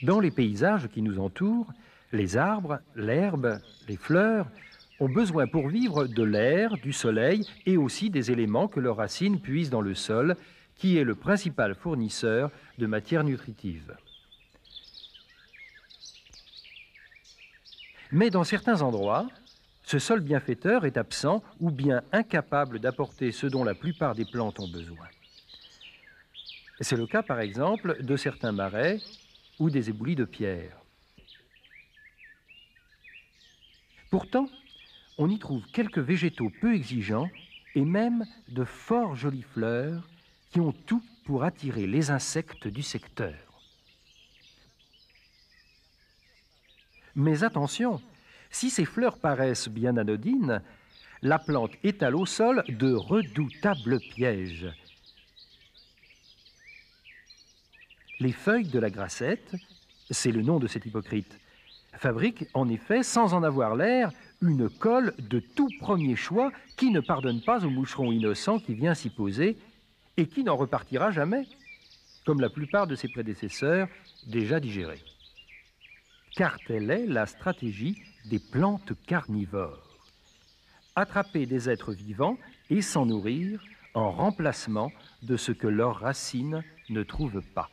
Dans les paysages qui nous entourent, les arbres, l'herbe, les fleurs ont besoin pour vivre de l'air, du soleil et aussi des éléments que leurs racines puisent dans le sol, qui est le principal fournisseur de matières nutritives. Mais dans certains endroits, ce sol bienfaiteur est absent ou bien incapable d'apporter ce dont la plupart des plantes ont besoin. C'est le cas par exemple de certains marais ou des éboulis de pierre. Pourtant, on y trouve quelques végétaux peu exigeants et même de fort jolies fleurs qui ont tout pour attirer les insectes du secteur. Mais attention, si ces fleurs paraissent bien anodines, la plante étale au sol de redoutables pièges. Les feuilles de la grassette, c'est le nom de cet hypocrite, fabriquent en effet, sans en avoir l'air, une colle de tout premier choix qui ne pardonne pas au moucheron innocent qui vient s'y poser et qui n'en repartira jamais, comme la plupart de ses prédécesseurs déjà digérés. Car telle est la stratégie des plantes carnivores. Attraper des êtres vivants et s'en nourrir en remplacement de ce que leurs racines ne trouvent pas.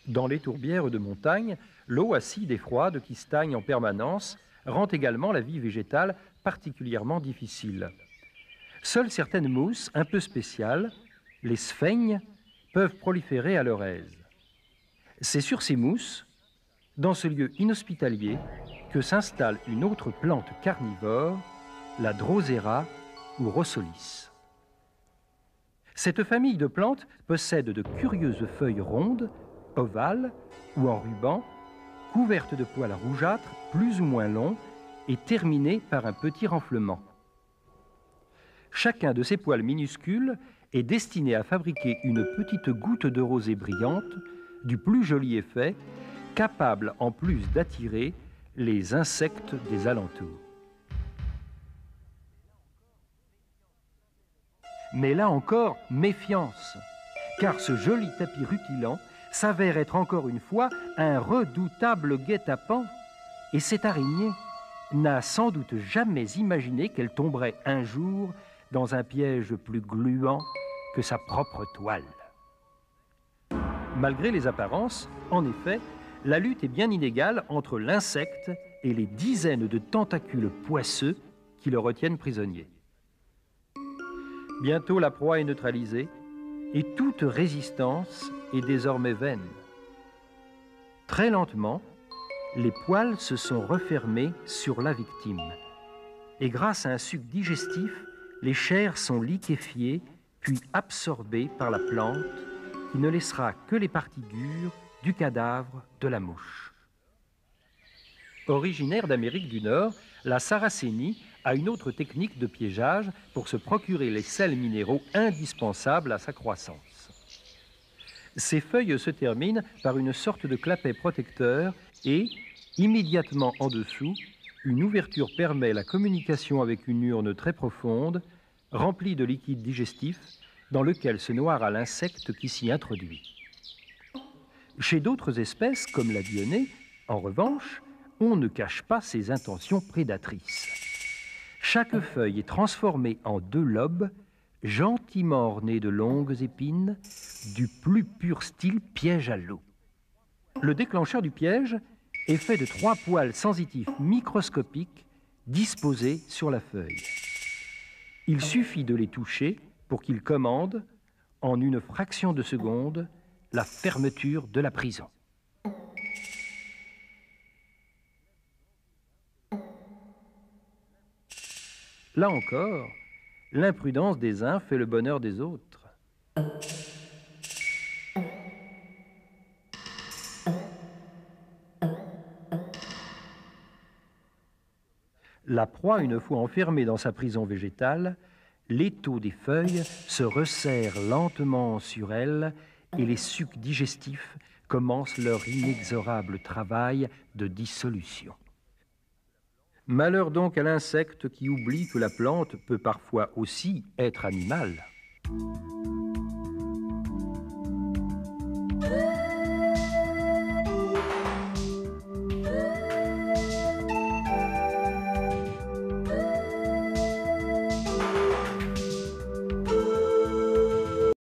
Dans les tourbières de montagne, l'eau acide et froide qui stagne en permanence rend également la vie végétale particulièrement difficile. Seules certaines mousses un peu spéciales, les sphègnes, peuvent proliférer à leur aise. C'est sur ces mousses, dans ce lieu inhospitalier, que s'installe une autre plante carnivore, la Drosera ou Rossolis. Cette famille de plantes possède de curieuses feuilles rondes, ovales ou en ruban, couvertes de poils rougeâtres plus ou moins longs et terminés par un petit renflement. Chacun de ces poils minuscules est destiné à fabriquer une petite goutte de rosée brillante, du plus joli effet, capable en plus d'attirer les insectes des alentours. Mais là encore, méfiance, car ce joli tapis rutilant s'avère être encore une fois un redoutable guet-apens, et cette araignée n'a sans doute jamais imaginé qu'elle tomberait un jour dans un piège plus gluant que sa propre toile. Malgré les apparences, en effet, la lutte est bien inégale entre l'insecte et les dizaines de tentacules poisseux qui le retiennent prisonnier. Bientôt la proie est neutralisée et toute résistance est désormais vaine. Très lentement, les poils se sont refermés sur la victime. Et grâce à un suc digestif, les chairs sont liquéfiées puis absorbées par la plante qui ne laissera que les parties dures du cadavre de la mouche. Originaire d'Amérique du Nord, la sarracénie a une autre technique de piégeage pour se procurer les sels minéraux indispensables à sa croissance. Ses feuilles se terminent par une sorte de clapet protecteur et, immédiatement en dessous, une ouverture permet la communication avec une urne très profonde, remplie de liquide digestif, dans lequel se noiera l'insecte qui s'y introduit. Chez d'autres espèces, comme la dionée, en revanche, on ne cache pas ses intentions prédatrices. Chaque feuille est transformée en 2 lobes, gentiment ornés de longues épines, du plus pur style piège à l'eau. Le déclencheur du piège est fait de 3 poils sensitifs microscopiques disposés sur la feuille. Il suffit de les toucher pour qu'ils commandent, en une fraction de seconde, la fermeture de la prison. Là encore, l'imprudence des uns fait le bonheur des autres. La proie, une fois enfermée dans sa prison végétale, l'étau des feuilles se resserre lentement sur elle et les sucs digestifs commencent leur inexorable travail de dissolution. Malheur donc à l'insecte qui oublie que la plante peut parfois aussi être animale.